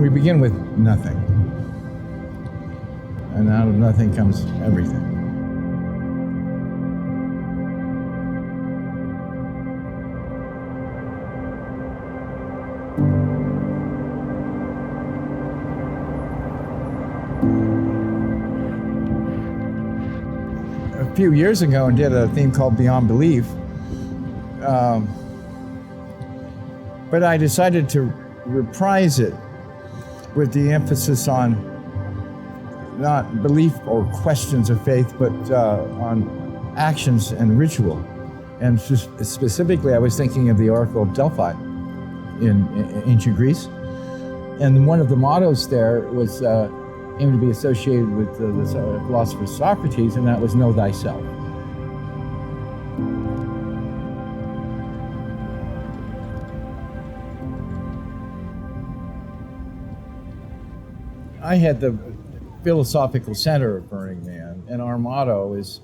We begin with nothing. And out of nothing comes everything. A few years ago, I did a theme called Beyond Belief. But I decided to reprise it with the emphasis on not belief or questions of faith, but on actions and ritual. And specifically, I was thinking of the Oracle of Delphi in ancient Greece. And one of the mottos there was aimed to be associated with the philosopher Socrates, and that was know thyself. I had the philosophical center of Burning Man, and our motto is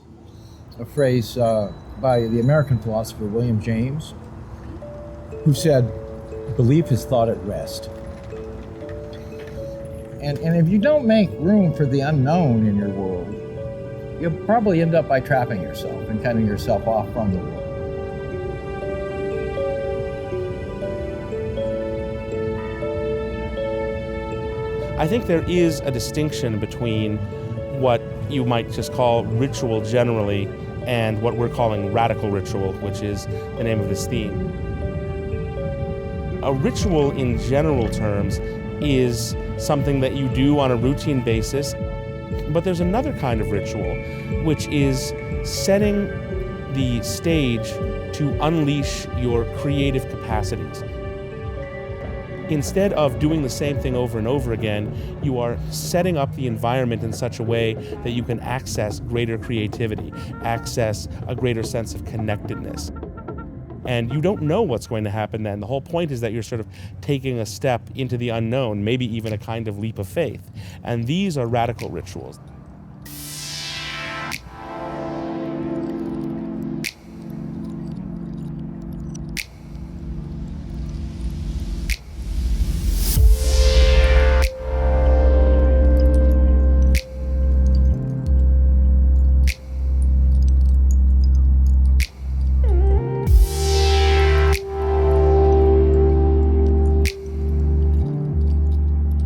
a phrase by the American philosopher William James, who said, "Belief is thought at rest." And if you don't make room for the unknown in your world, you'll probably end up by trapping yourself and cutting yourself off from the world. I think there is a distinction between what you might just call ritual generally and what we're calling radical ritual, which is the name of this theme. A ritual in general terms is something that you do on a routine basis, but there's another kind of ritual, which is setting the stage to unleash your creative capacities. Instead of doing the same thing over and over again, you are setting up the environment in such a way that you can access greater creativity, access a greater sense of connectedness. And you don't know what's going to happen then. The whole point is that you're sort of taking a step into the unknown, maybe even a kind of leap of faith. And these are radical rituals.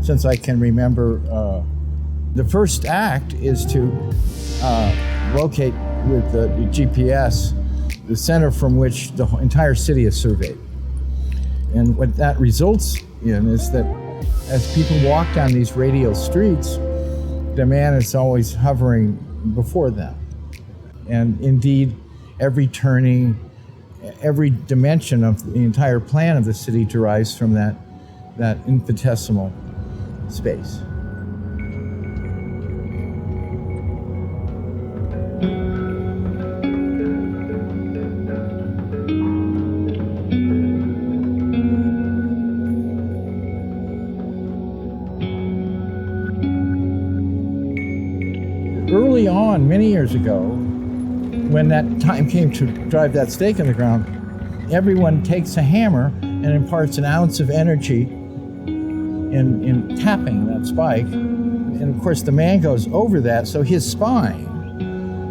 Since I can remember, the first act is to locate with the GPS the center from which the entire city is surveyed. And what that results in is that as people walk down these radial streets, the man is always hovering before them. And indeed, every turning, every dimension of the entire plan of the city derives from that infinitesimal space. Early on, many years ago, when that time came to drive that stake in the ground, everyone takes a hammer and imparts an ounce of energy in tapping that spike, and of course the man goes over that, so his spine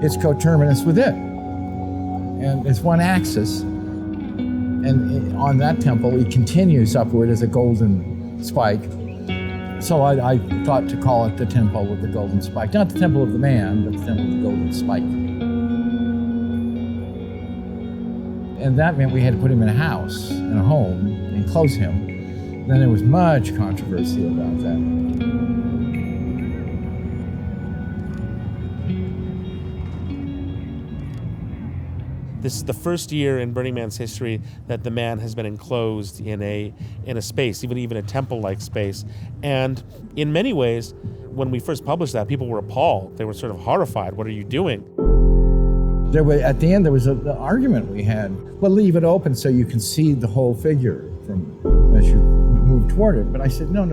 is coterminous with it, and it's one axis, and on that temple it continues upward as a golden spike. So I thought to call it the Temple of the Golden Spike, not the Temple of the Man, but the Temple of the Golden Spike. And that meant we had to put him in a house, in a home, and close him. Then there was much controversy about that. This is the first year in Burning Man's history that the man has been enclosed in a space, even a temple-like space. And in many ways, when we first published that, people were appalled. They were sort of horrified. What are you doing? At the end, there was an argument we had. Well, leave it open so you can see the whole figure as you move toward it. But I said, no.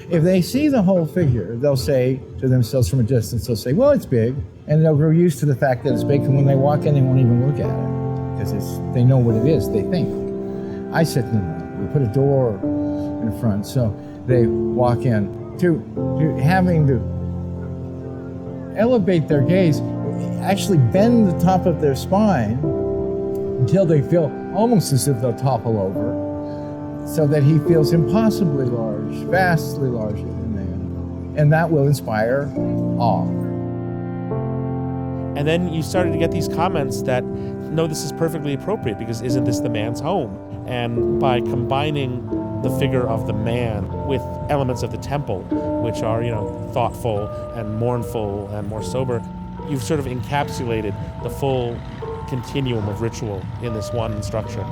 If they see the whole figure, they'll say to themselves from a distance, they'll say, well, it's big. And they'll grow used to the fact that it's big, and when they walk in, they won't even look at it. Because they know what it is, they think. I said, no, we put a door in front, so they walk in. To having to elevate their gaze, actually bend the top of their spine until they feel almost as if they'll topple over, so that he feels impossibly large, vastly larger than they are. And that will inspire awe. And then you started to get these comments that, no, this is perfectly appropriate because isn't this the man's home? And by combining the figure of the man with elements of the temple, which are, thoughtful and mournful and more sober, you've sort of encapsulated the full continuum of ritual in this one structure.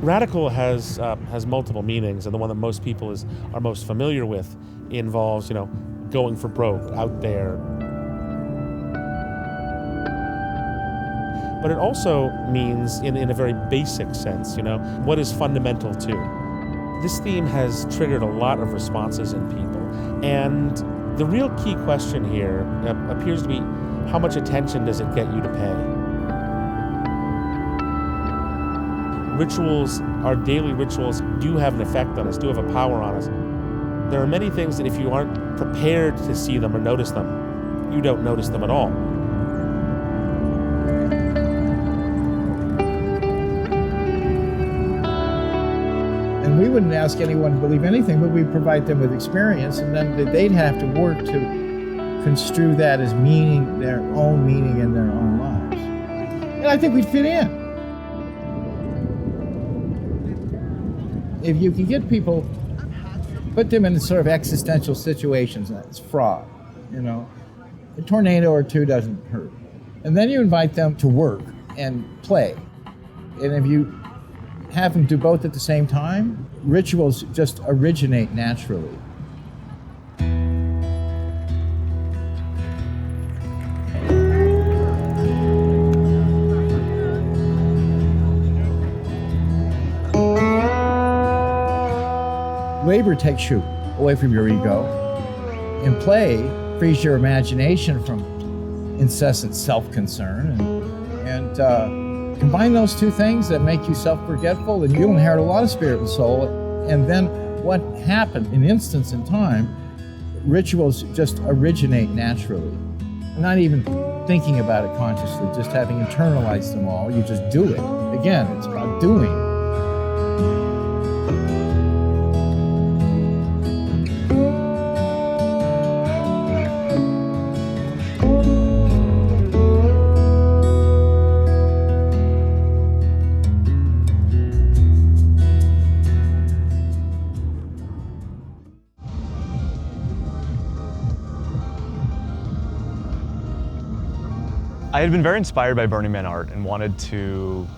Radical has multiple meanings, and the one that most people are most familiar with involves, going for broke out there. But it also means, in a very basic sense, what is fundamental to. This theme has triggered a lot of responses in people, and the real key question here appears to be, how much attention does it get you to pay? Rituals, our daily rituals, do have an effect on us, do have a power on us. There are many things that if you aren't prepared to see them or notice them, you don't notice them at all. And we wouldn't ask anyone to believe anything, but we provide them with experience, and then they'd have to work to construe that as meaning, their own meaning in their own lives. And I think we'd fit in. If you can get people, put them in sort of existential situations, that's fraud, A tornado or two doesn't hurt. And then you invite them to work and play. And if you have them do both at the same time, rituals just originate naturally. Labor takes you away from your ego, and play frees your imagination from incessant self-concern. And combine those two things that make you self-forgetful, and you'll inherit a lot of spirit and soul. And then what happened in instance in time, rituals just originate naturally. Not even thinking about it consciously, just having internalized them all, you just do it. Again, it's about doing. I had been very inspired by Burning Man art and wanted to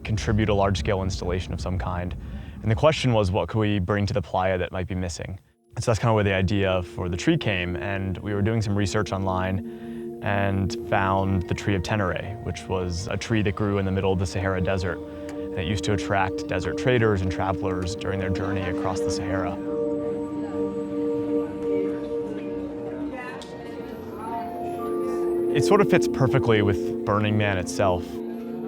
contribute a large-scale installation of some kind. And the question was, what could we bring to the playa that might be missing? And so that's kind of where the idea for the tree came. And we were doing some research online and found the tree of Tenere, which was a tree that grew in the middle of the Sahara Desert. And it used to attract desert traders and travelers during their journey across the Sahara. It sort of fits perfectly with Burning Man itself.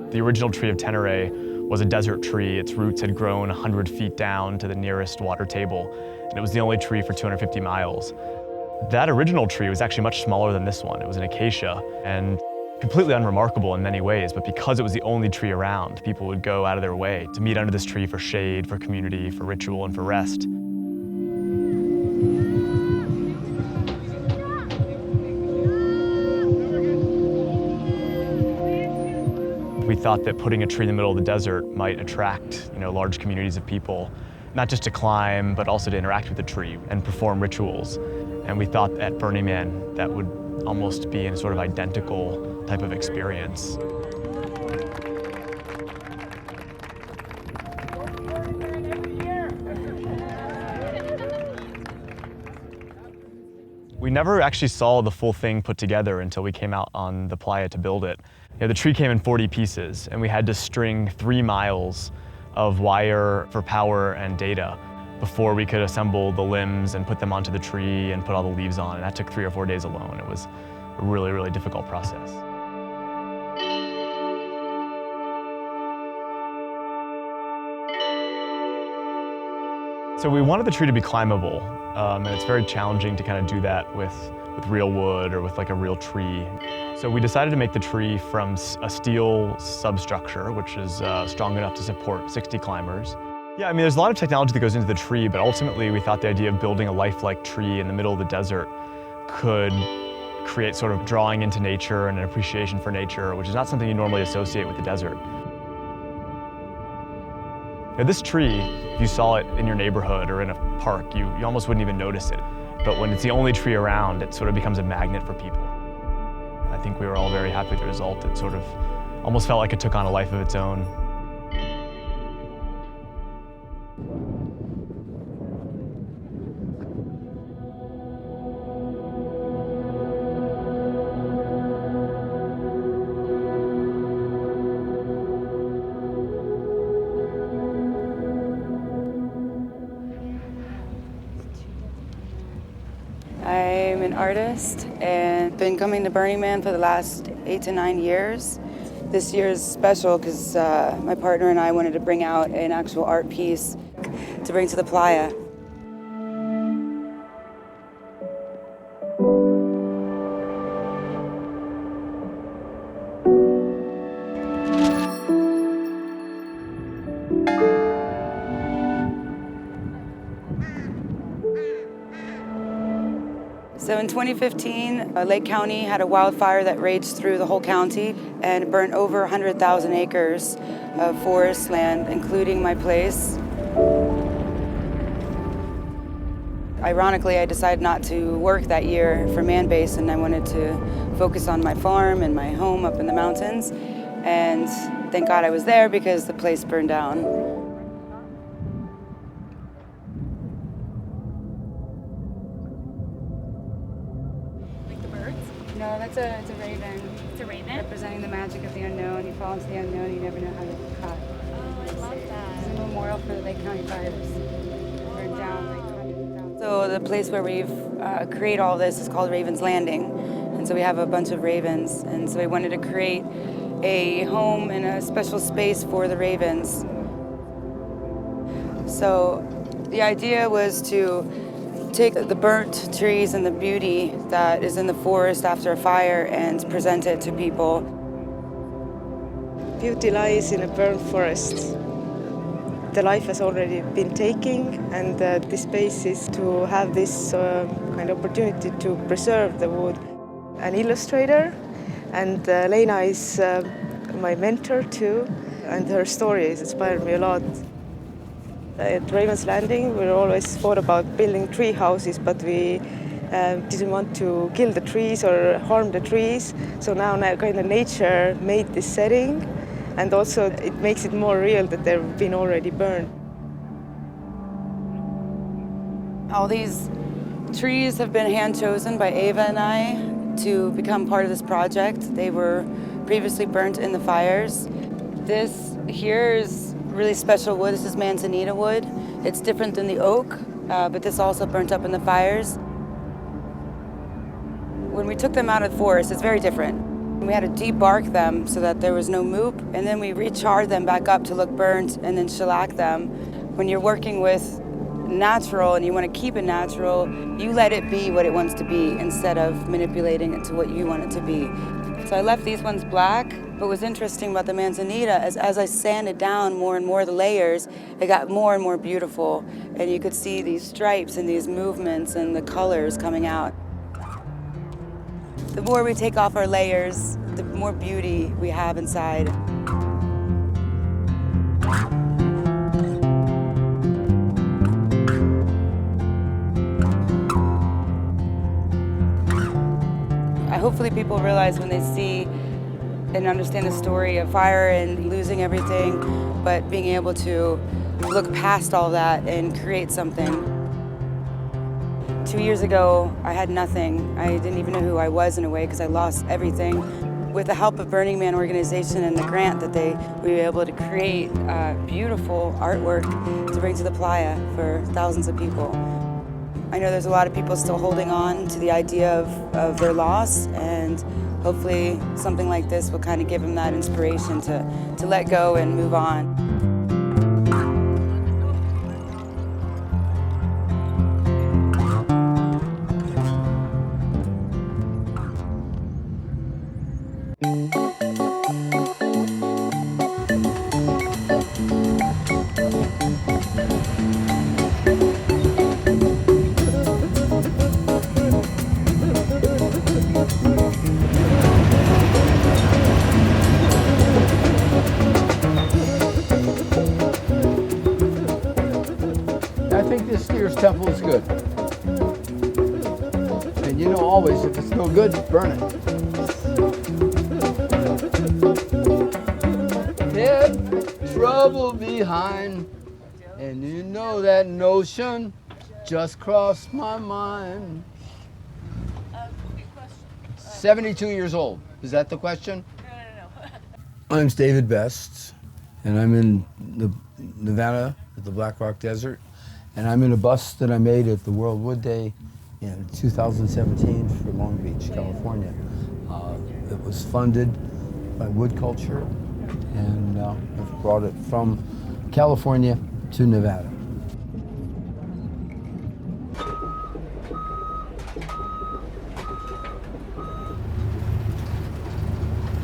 The original tree of Tenere was a desert tree. Its roots had grown 100 feet down to the nearest water table, and it was the only tree for 250 miles. That original tree was actually much smaller than this one. It was an acacia, and completely unremarkable in many ways, but because it was the only tree around, people would go out of their way to meet under this tree for shade, for community, for ritual, and for rest. We thought that putting a tree in the middle of the desert might attract, large communities of people, not just to climb, but also to interact with the tree and perform rituals. And we thought at Burning Man that would almost be a sort of identical type of experience. We never actually saw the full thing put together until we came out on the playa to build it. The tree came in 40 pieces, and we had to string 3 miles of wire for power and data before we could assemble the limbs and put them onto the tree and put all the leaves on. And that took 3 or 4 days alone. It was a really, really difficult process. So we wanted the tree to be climbable, and it's very challenging to kind of do that with real wood or with like a real tree. So we decided to make the tree from a steel substructure, which is strong enough to support 60 climbers. Yeah, I mean, there's a lot of technology that goes into the tree, but ultimately we thought the idea of building a lifelike tree in the middle of the desert could create sort of drawing into nature and an appreciation for nature, which is not something you normally associate with the desert. Now, this tree, if you saw it in your neighborhood or in a park, you almost wouldn't even notice it. But when it's the only tree around, it sort of becomes a magnet for people. I think we were all very happy with the result. It sort of almost felt like it took on a life of its own. I'm an artist and been coming to Burning Man for the last 8 to 9 years. This year is special because my partner and I wanted to bring out an actual art piece to bring to the playa. So in 2015, Lake County had a wildfire that raged through the whole county and burnt over 100,000 acres of forest land, including my place. Ironically, I decided not to work that year for Man Base, and I wanted to focus on my farm and my home up in the mountains. And thank God I was there because the place burned down. No, it's a raven. It's a raven? Representing the magic of the unknown. You fall into the unknown, you never know how to get caught. Oh, I love that. It's a memorial for the Lake County fires. Burned down like hundreds of thousands. So the place where we've created all this is called Raven's Landing. And so we have a bunch of ravens. And so we wanted to create a home and a special space for the ravens. So the idea was to take the burnt trees and the beauty that is in the forest after a fire and present it to people. Beauty lies in a burnt forest. The life has already been taken, and the space is to have this kind of opportunity to preserve the wood. An illustrator, and Lena is my mentor too, and her stories inspired me a lot. At Raven's Landing, we always thought about building tree houses, but we didn't want to kill the trees or harm the trees. So now kind of nature made this setting, and also it makes it more real that they've been already burned. All these trees have been hand-chosen by Ava and I to become part of this project. They were previously burnt in the fires. This here is really special wood. This is manzanita wood. It's different than the oak, but this also burnt up in the fires. When we took them out of the forest, it's very different. We had to debark them so that there was no moop, and then we recharred them back up to look burnt and then shellac them. When you're working with natural and you want to keep it natural, you let it be what it wants to be instead of manipulating it to what you want it to be. So I left these ones black. What was interesting about the manzanita is as I sanded down more and more the layers, it got more and more beautiful. And you could see these stripes and these movements and the colors coming out. The more we take off our layers, the more beauty we have inside. Hopefully people realize when they see and understand the story of fire and losing everything, but being able to look past all that and create something. 2 years ago, I had nothing. I didn't even know who I was in a way because I lost everything. with the help of Burning Man organization and the grant that we were able to create beautiful artwork to bring to the playa for thousands of people. I know there's a lot of people still holding on to the idea of their loss, and hopefully something like this will kind of give them that inspiration to let go and move on. I think this year's temple is good. And you know always, if it's no good, burn it. Left trouble behind, and you know that notion just crossed my mind. 72 years old. Is that the question? No. My name's David Best, and I'm in Nevada at the Black Rock Desert. And I'm in a bust that I made at the World Wood Day in 2017 for Long Beach, California. It was funded by Wood Culture, and I've brought it from California to Nevada.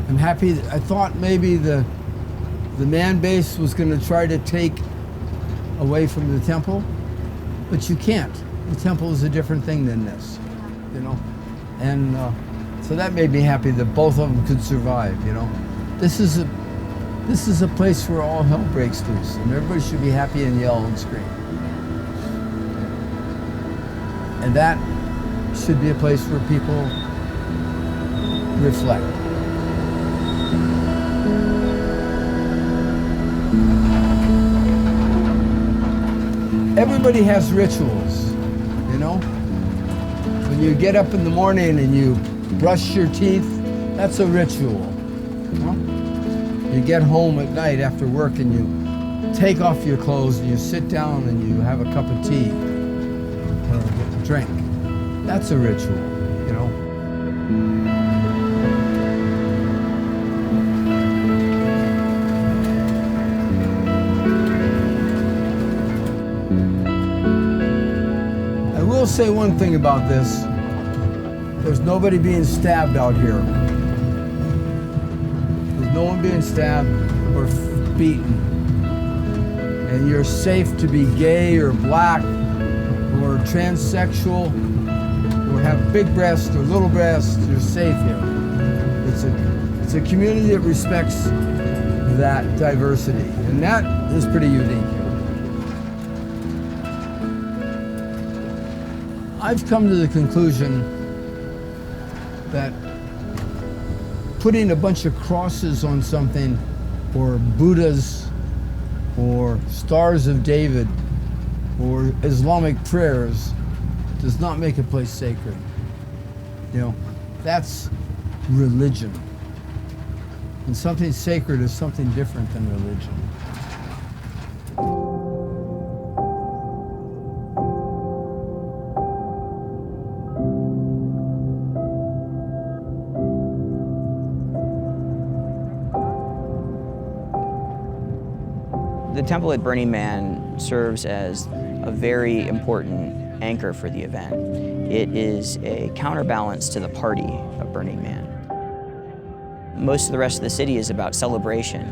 I'm happy. I thought maybe the man base was going to try to take away from the temple, but you can't. The temple is a different thing than this, you know? And so that made me happy that both of them could survive, you know? This is a place where all hell breaks loose, and everybody should be happy and yell and scream. And that should be a place where people reflect. Everybody has rituals, you know? When you get up in the morning and you brush your teeth, that's a ritual. You know? You get home at night after work and you take off your clothes and you sit down and you have a cup of tea or a drink. That's a ritual, you know? I will say one thing about this. There's nobody being stabbed out here. There's no one being stabbed or beaten. And you're safe to be gay or black or transsexual or have big breasts or little breasts. You're safe here. It's a community that respects that diversity. And that is pretty unique here. I've come to the conclusion that putting a bunch of crosses on something, or Buddhas, or Stars of David, or Islamic prayers, does not make a place sacred. You know, that's religion. And something sacred is something different than religion. The temple at Burning Man serves as a very important anchor for the event. It is a counterbalance to the party of Burning Man. Most of the rest of the city is about celebration,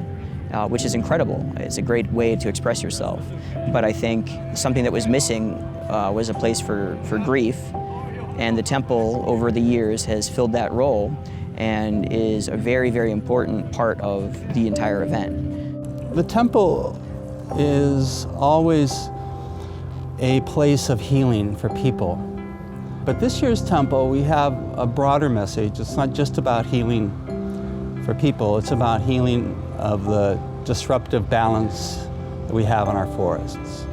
which is incredible. It's a great way to express yourself. But I think something that was missing was a place for grief, and the temple over the years has filled that role and is a very, very important part of the entire event. The temple is always a place of healing for people. But this year's temple, we have a broader message. It's not just about healing for people, it's about healing of the disruptive balance that we have in our forests.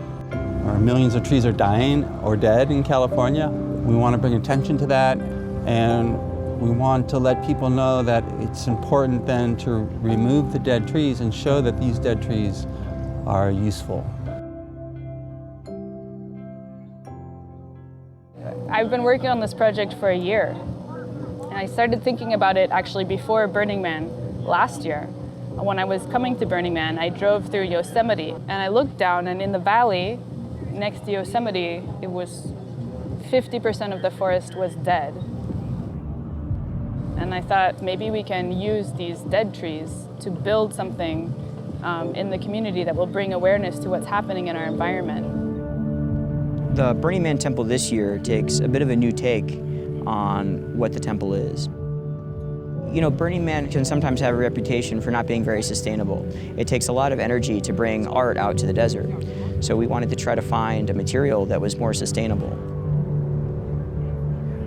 Millions of trees are dying or dead in California. We want to bring attention to that, and We want to let people know that it's important then to remove the dead trees and show that these dead trees are useful. I've been working on this project for a year, and I started thinking about it actually before Burning Man last year. When I was coming to Burning Man, I drove through Yosemite, and I looked down, and in the valley next to Yosemite, it was 50% of the forest was dead. And I thought maybe we can use these dead trees to build something in the community that will bring awareness to what's happening in our environment. The Burning Man Temple this year takes a bit of a new take on what the temple is. You know, Burning Man can sometimes have a reputation for not being very sustainable. It takes a lot of energy to bring art out to the desert. So we wanted to try to find a material that was more sustainable.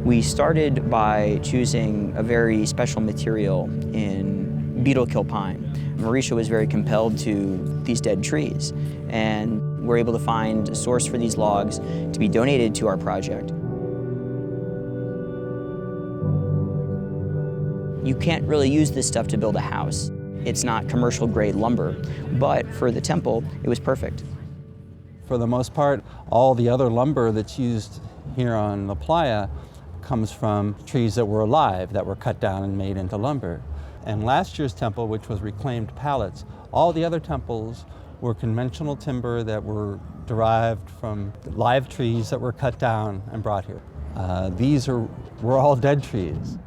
We started by choosing a very special material in beetle kill pine. Mauricia was very compelled to these dead trees, and we're able to find a source for these logs to be donated to our project. You can't really use this stuff to build a house. It's not commercial grade lumber, but for the temple, it was perfect. For the most part, all the other lumber that's used here on La Playa comes from trees that were alive, that were cut down and made into lumber. And last year's temple, which was reclaimed pallets, all the other temples were conventional timber that were derived from live trees that were cut down and brought here. These were all dead trees.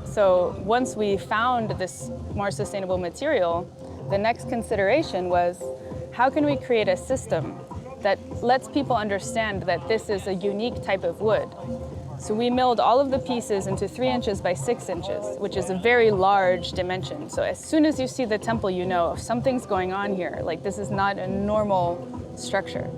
So once we found this more sustainable material, the next consideration was, how can we create a system that lets people understand that this is a unique type of wood? So we milled all of the pieces into 3 inches by 6 inches, which is a very large dimension. So as soon as you see the temple, you know something's going on here. Like, this is not a normal structure.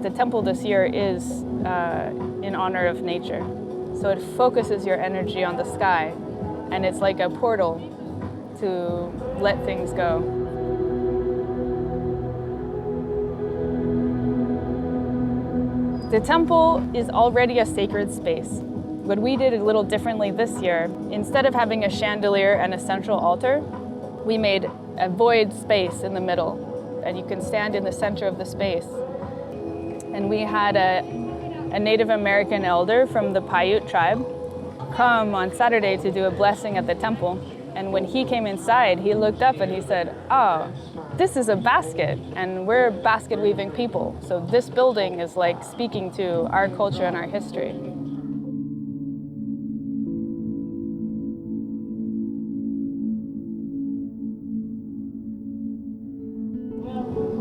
The temple this year is in honor of nature. So it focuses your energy on the sky, and it's like a portal to let things go. The temple is already a sacred space. What we did a little differently this year, instead of having a chandelier and a central altar, we made a void space in the middle, and you can stand in the center of the space. And we had a Native American elder from the Paiute tribe come on Saturday to do a blessing at the temple. And when he came inside, he looked up and he said, "Oh, this is a basket, and we're basket weaving people. So this building is like speaking to our culture and our history."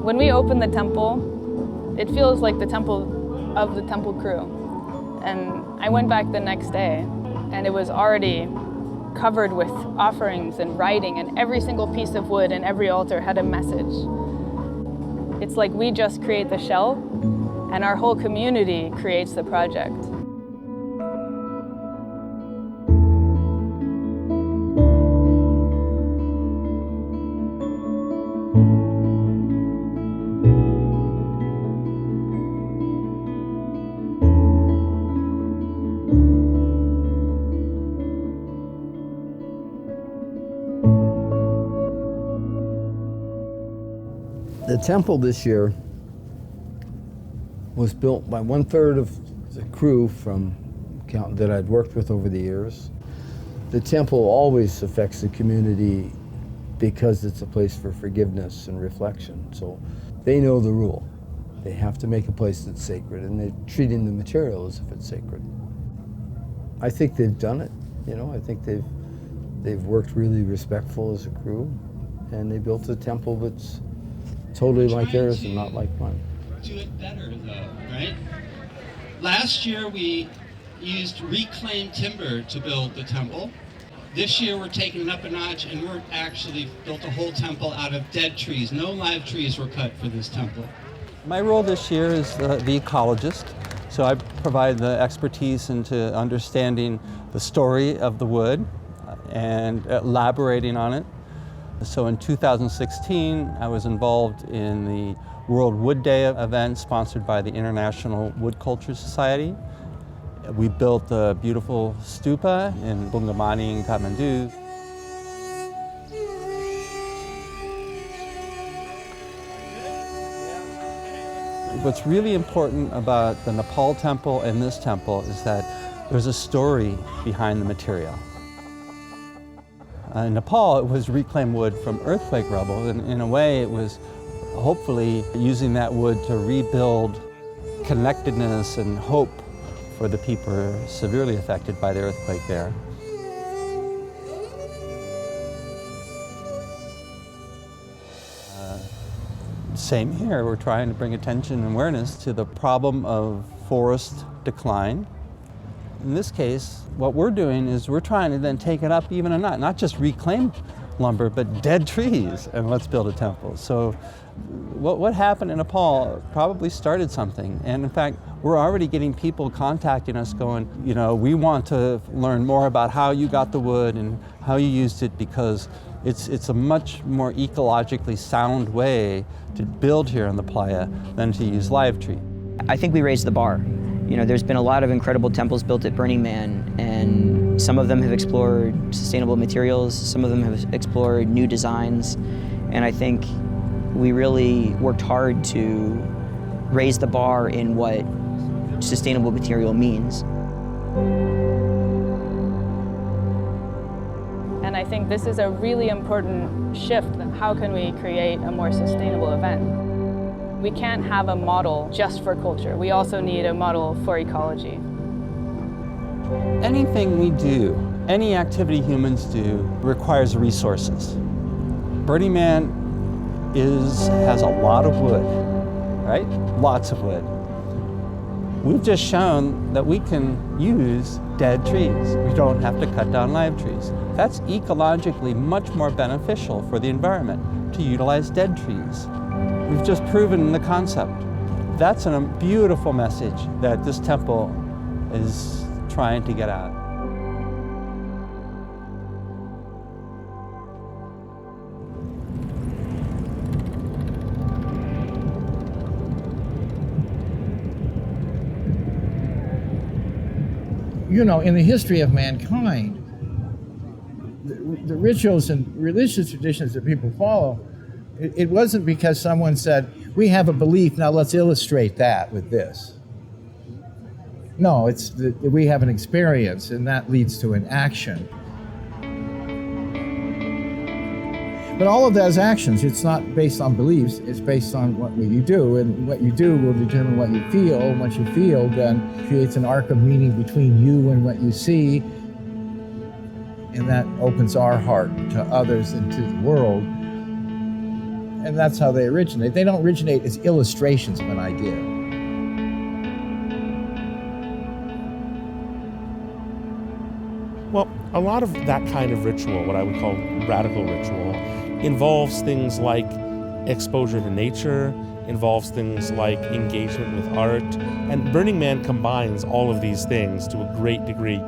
When we open the temple, it feels like the temple of the temple crew. And I went back the next day, and it was already covered with offerings and writing, and every single piece of wood and every altar had a message. It's like we just create the shell, and our whole community creates the project. The temple this year was built by 1/3 of the crew that I'd worked with over the years. The temple always affects the community because it's a place for forgiveness and reflection. So they know the rule. They have to make a place that's sacred, and they're treating the material as if it's sacred. I think they've done it. You know, I think they've worked really respectful as a crew, and they built a temple that's totally like theirs and not like mine. Do it better though, right? Last year we used reclaimed timber to build the temple. This year we're taking it up a notch, and we're actually built a whole temple out of dead trees. No live trees were cut for this temple. My role this year is the ecologist. So I provide the expertise into understanding the story of the wood and elaborating on it. So in 2016, I was involved in the World Wood Day event sponsored by the International Wood Culture Society. We built a beautiful stupa in Bungamani in Kathmandu. What's really important about the Nepal Temple and this temple is that there's a story behind the material. In Nepal, it was reclaimed wood from earthquake rubble, and in a way it was hopefully using that wood to rebuild connectedness and hope for the people who are severely affected by the earthquake there. Same here, we're trying to bring attention and awareness to the problem of forest decline. In this case, what we're doing is we're trying to then take it up even a notch, not just reclaim lumber, but dead trees, and let's build a temple. So what happened in Nepal probably started something. And in fact, we're already getting people contacting us going, you know, we want to learn more about how you got the wood and how you used it, because it's a much more ecologically sound way to build here on the playa than to use live tree. I think we raised the bar. You know, there's been a lot of incredible temples built at Burning Man, and some of them have explored sustainable materials, some of them have explored new designs, and I think we really worked hard to raise the bar in what sustainable material means. And I think this is a really important shift. How can we create a more sustainable event? We can't have a model just for culture. We also need a model for ecology. Anything we do, any activity humans do, requires resources. Burning Man has a lot of wood, right? Lots of wood. We've just shown that we can use dead trees. We don't have to cut down live trees. That's ecologically much more beneficial for the environment, to utilize dead trees. We've just proven the concept. That's a beautiful message that this temple is trying to get out. You know, in the history of mankind, the rituals and religious traditions that people follow, it wasn't because someone said, we have a belief, now let's illustrate that with this. No, it's we have an experience, and that leads to an action. But all of that is actions. It's not based on beliefs, it's based on what you do, and what you do will determine what you feel, and what you feel then creates an arc of meaning between you and what you see, and that opens our heart to others and to the world. And that's how they originate. They don't originate as illustrations of an idea. Well, a lot of that kind of ritual, what I would call radical ritual, involves things like exposure to nature, involves things like engagement with art, and Burning Man combines all of these things to a great degree.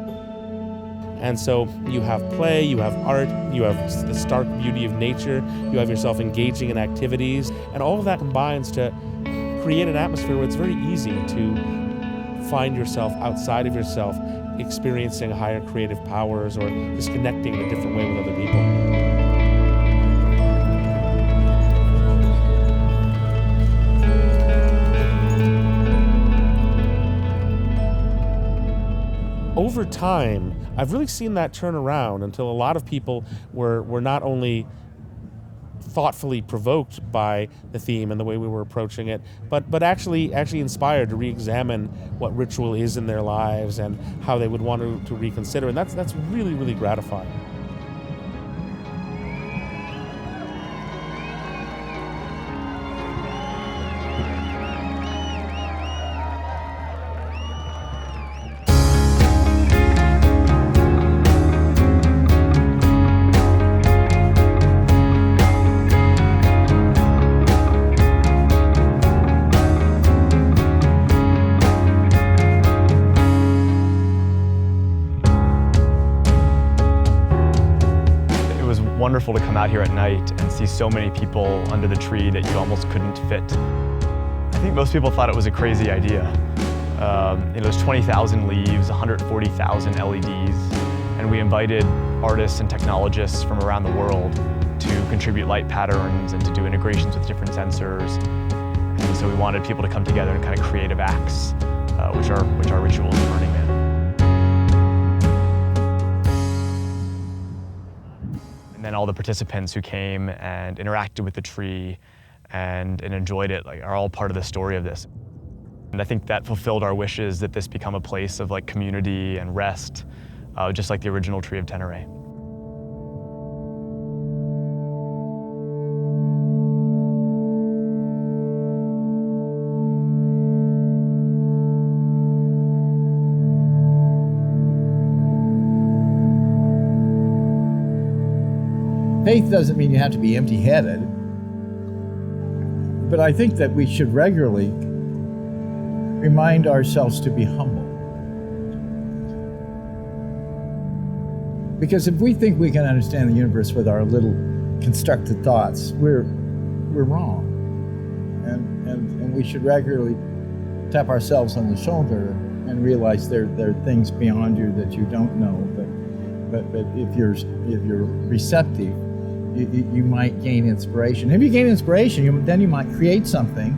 And so you have play, you have art, you have the stark beauty of nature, you have yourself engaging in activities, and all of that combines to create an atmosphere where it's very easy to find yourself outside of yourself, experiencing higher creative powers or just connecting in a different way with other people. Over time, I've really seen that turn around until a lot of people were not only thoughtfully provoked by the theme and the way we were approaching it, but actually inspired to re-examine what ritual is in their lives and how they would want to reconsider, and that's really, really gratifying. wonderful to come out here at night and see so many people under the tree that you almost couldn't fit. I think most people thought it was a crazy idea. There's 20,000 leaves, 140,000 LEDs, and we invited artists and technologists from around the world to contribute light patterns and to do integrations with different sensors. And so we wanted people to come together in kind of creative acts, which are rituals of Burning Man. And then all the participants who came and interacted with the tree and enjoyed it are all part of the story of this. And I think that fulfilled our wishes that this become a place of community and rest, just like the original tree of Tenere. Faith doesn't mean you have to be empty-headed, but I think that we should regularly remind ourselves to be humble. Because if we think we can understand the universe with our little constructed thoughts, we're wrong. And we should regularly tap ourselves on the shoulder and realize there are things beyond you that you don't know. But if you're receptive, you might gain inspiration. If you gain inspiration, then you might create something.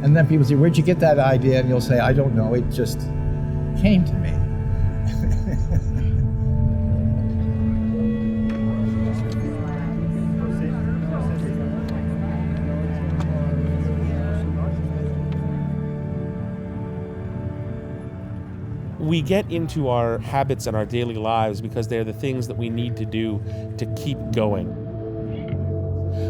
And then people say, where'd you get that idea? And you'll say, I don't know, it just came to me. We get into our habits and our daily lives because they're the things that we need to do to keep going.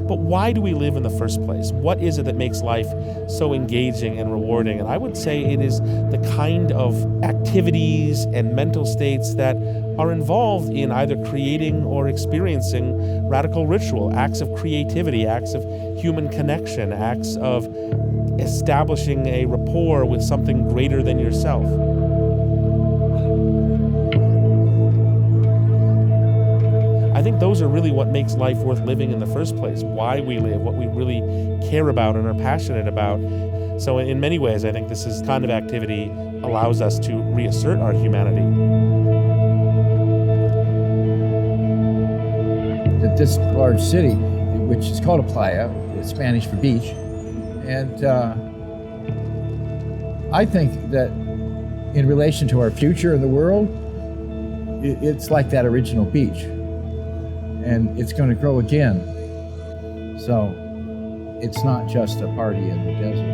But why do we live in the first place? What is it that makes life so engaging and rewarding? And I would say it is the kind of activities and mental states that are involved in either creating or experiencing radical ritual, acts of creativity, acts of human connection, acts of establishing a rapport with something greater than yourself. I think those are really what makes life worth living in the first place, why we live, what we really care about and are passionate about. So in many ways, I think this kind of activity allows us to reassert our humanity. This large city, which is called a playa, it's Spanish for beach, and I think that in relation to our future in the world, it's like that original beach. And it's going to grow again. So it's not just a party in the desert.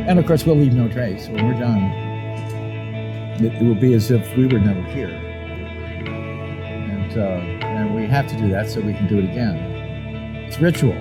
And of course, we'll leave no trace. When we're done, it will be as if we were never here. And we have to do that so we can do it again. It's ritual.